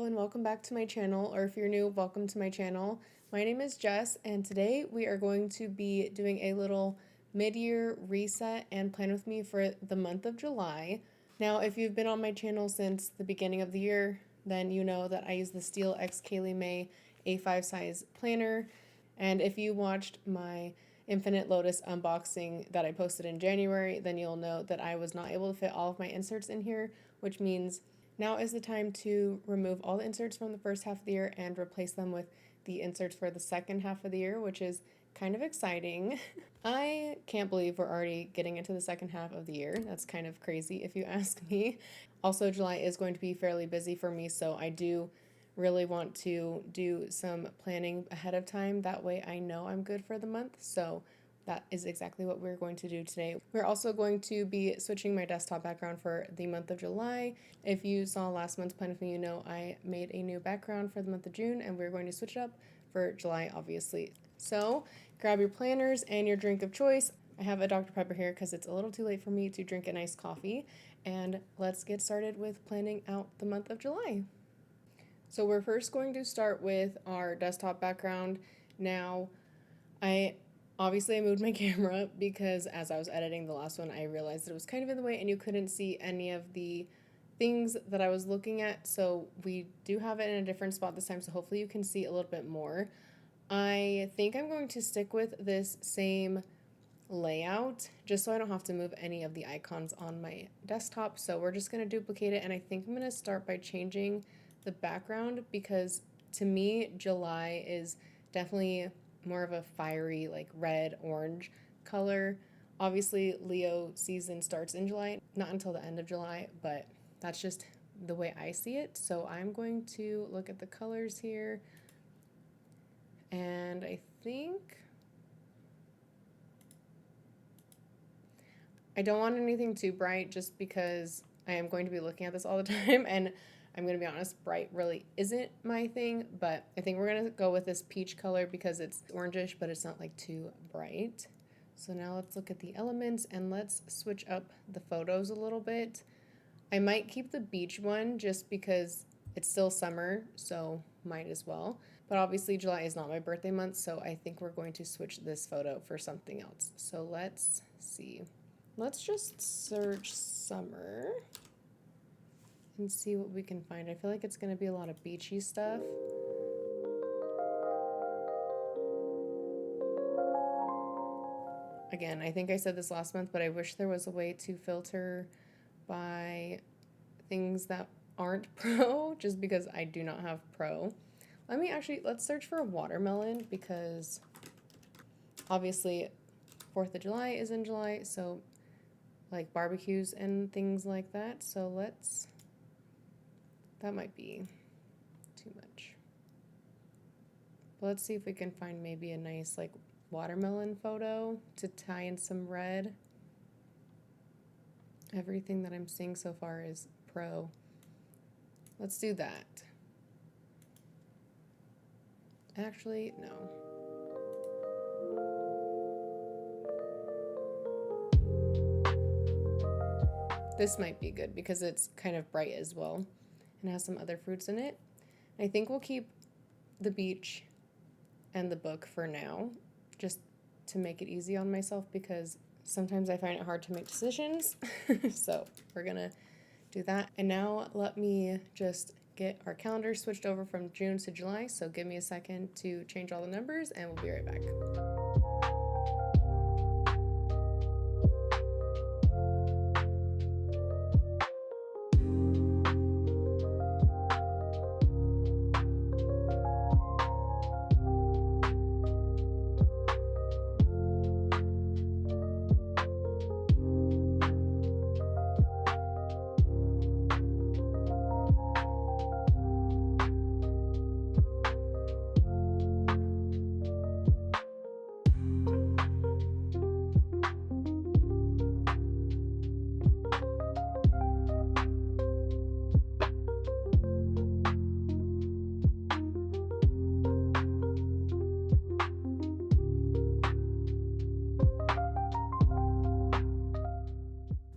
Hello and welcome back to my channel, or if you're new, welcome to my channel. My name is Jess and today we are going to be doing a little mid-year reset and plan with me for the month of July. Now, if you've been on my channel since the beginning of the year, then you know that I use the Stil X May A5 size planner. And if you watched my Infinite Lotus unboxing that I posted in January, then you'll know that I was not able to fit all of my inserts in here, which means now is the time to remove all the inserts from the first half of the year and replace them with the inserts for the second half of the year, which is kind of exciting. I can't believe we're already getting into the second half of the year. That's kind of crazy if you ask me. Also, July is going to be fairly busy for me, so I do really want to do some planning ahead of time. That way I know I'm good for the month. So that is exactly what we're going to do today. We're also going to be switching my desktop background for the month of July. If you saw last month's plan with me, you know I made a new background for the month of June and we're going to switch it up for July, obviously. So grab your planners and your drink of choice. I have a Dr. Pepper here because it's a little too late for me to drink a nice coffee. And let's get started with planning out the month of July. So we're first going to start with our desktop background. Now, I moved my camera because as I was editing the last one, I realized that it was kind of in the way and you couldn't see any of the things that I was looking at. So we do have it in a different spot this time, so hopefully you can see a little bit more. I think I'm going to stick with this same layout just so I don't have to move any of the icons on my desktop. So we're just going to duplicate it, and I think I'm going to start by changing the background because to me July is definitely more of a fiery, like red orange color. Obviously Leo season starts in July, not until the end of July, but that's just the way I see it. So I'm going to look at the colors here, and I think I don't want anything too bright just because I am going to be looking at this all the time, and I'm going to be honest, bright really isn't my thing, but I think we're going to go with this peach color because it's orangish, but it's not like too bright. So now let's look at the elements and let's switch up the photos a little bit. I might keep the beach one just because it's still summer, so might as well. But obviously July is not my birthday month, so I think we're going to switch this photo for something else. So let's see. Let's just search summer and see what we can find. I feel like it's going to be a lot of beachy stuff. Again, I think I said this last month, but I wish there was a way to filter by things that aren't pro, just because I do not have pro. Let's search for a watermelon because obviously 4th of July is in July, so like barbecues and things like that. So that might be too much. But let's see if we can find maybe a nice like watermelon photo to tie in some red. Everything that I'm seeing so far is pro. Let's do that. Actually, no. This might be good because it's kind of bright as well and has some other fruits in it. I think we'll keep the beach and the book for now, just to make it easy on myself because sometimes I find it hard to make decisions. So we're gonna do that. And now let me just get our calendar switched over from June to July. So give me a second to change all the numbers and we'll be right back.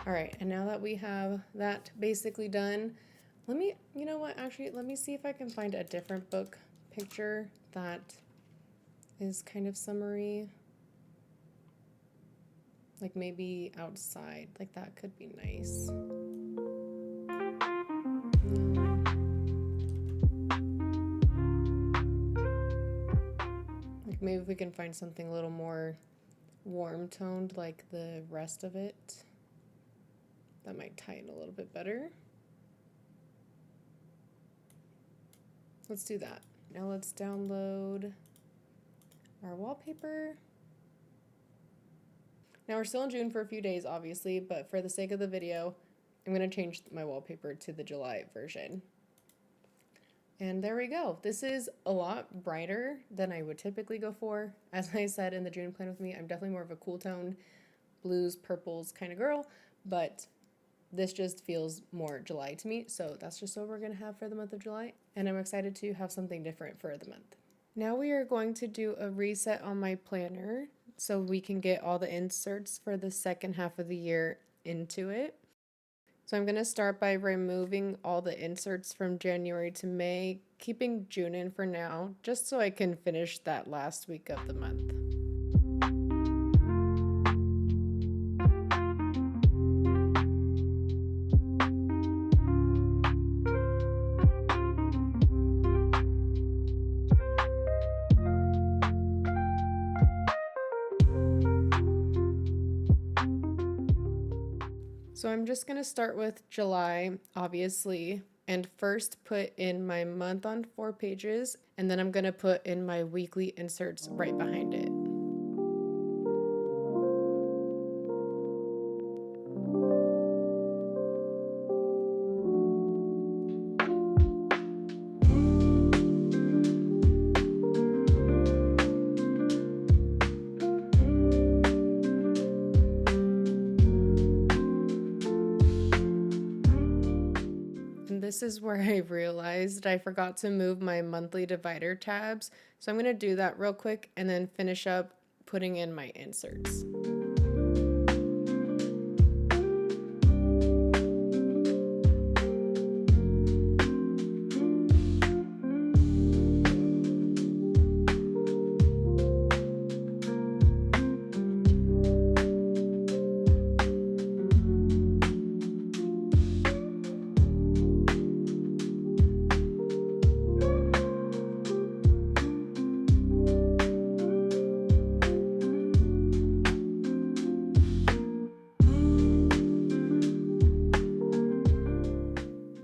All right, and now that we have that basically done, You know what, actually, let me see if I can find a different book picture that is kind of summery. Like maybe outside, like that could be nice. Like maybe if we can find something a little more warm toned like the rest of it. That might tie it a little bit better. Let's do that. Now let's download our wallpaper. Now we're still in June for a few days, obviously, but for the sake of the video, I'm gonna change my wallpaper to the July version. And there we go. This is a lot brighter than I would typically go for. As I said in the June plan with me, I'm definitely more of a cool toned blues, purples kind of girl, but this just feels more July to me. So that's just what we're gonna have for the month of July. And I'm excited to have something different for the month. Now we are going to do a reset on my planner so we can get all the inserts for the second half of the year into it. So I'm going to start by removing all the inserts from January to May, keeping June in for now, just so I can finish that last week of the month. So I'm just going to start with July, obviously, and first put in my month on 4 pages, and then I'm going to put in my weekly inserts right behind it. This is where I realized I forgot to move my monthly divider tabs. So I'm going to do that real quick and then finish up putting in my inserts.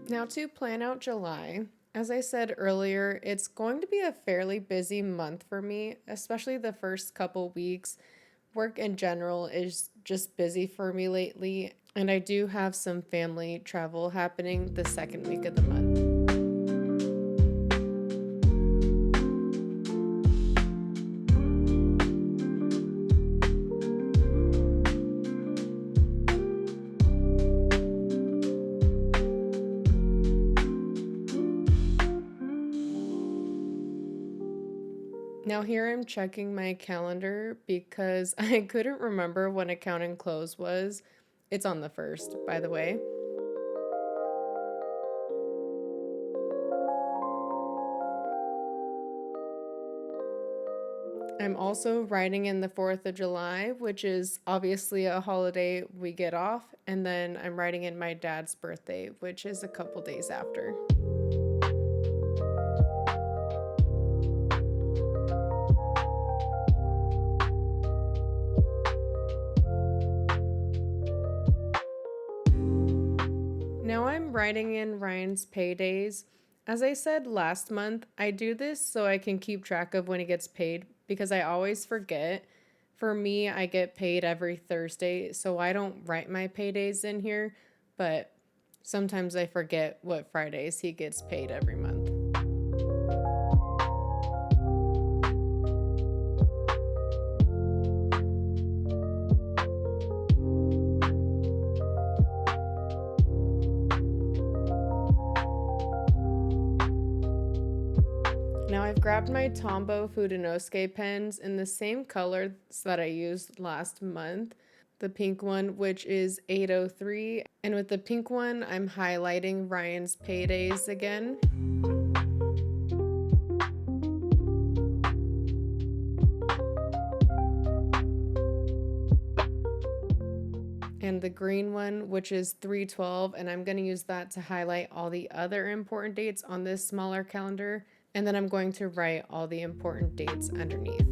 Now to plan out July, as I said earlier, it's going to be a fairly busy month for me, especially the first couple weeks. Work in general is just busy for me lately, and I do have some family travel happening the second week of the month. Now here I'm checking my calendar because I couldn't remember when accounting close was. It's on the 1st, by the way. I'm also writing in the 4th of July, which is obviously a holiday we get off, and then I'm writing in my dad's birthday, which is a couple days after. Now I'm writing in Ryan's paydays. As I said last month, I do this so I can keep track of when he gets paid because I always forget. For me, I get paid every Thursday, so I don't write my paydays in here, but sometimes I forget what Fridays he gets paid every month. Now I've grabbed my Tombow Fudenosuke pens in the same colors that I used last month, the pink one, which is 803. And with the pink one, I'm highlighting Ryan's Paydays again. And the green one, which is 312, and I'm going to use that to highlight all the other important dates on this smaller calendar, and then I'm going to write all the important dates underneath.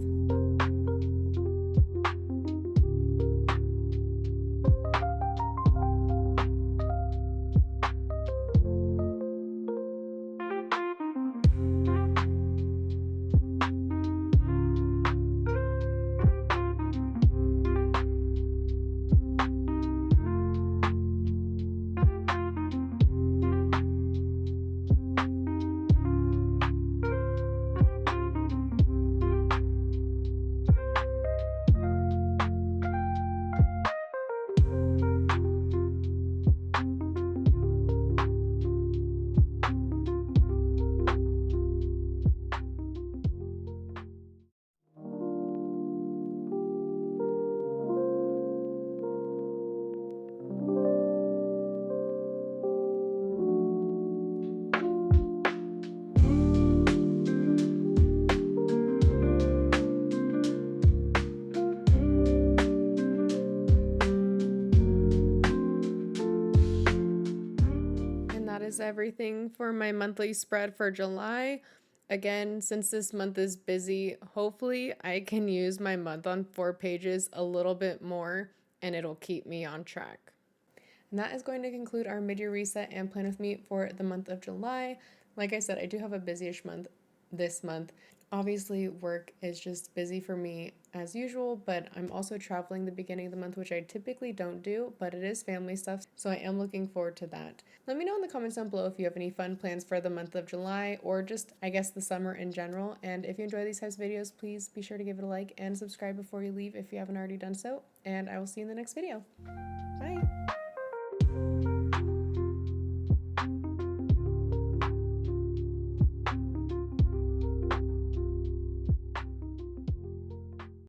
That is everything for my monthly spread for July. Again, since this month is busy, hopefully I can use my month on 4 pages a little bit more and it'll keep me on track. And that is going to conclude our mid-year reset and plan with me for the month of July. Like I said, I do have a busy-ish month this month. Obviously, work is just busy for me as usual, but I'm also traveling the beginning of the month, which I typically don't do, but it is family stuff, so I am looking forward to that. Let me know in the comments down below if you have any fun plans for the month of July, or just, I guess, the summer in general. And if you enjoy these types of videos, please be sure to give it a like and subscribe before you leave if you haven't already done so, and I will see you in the next video. Bye!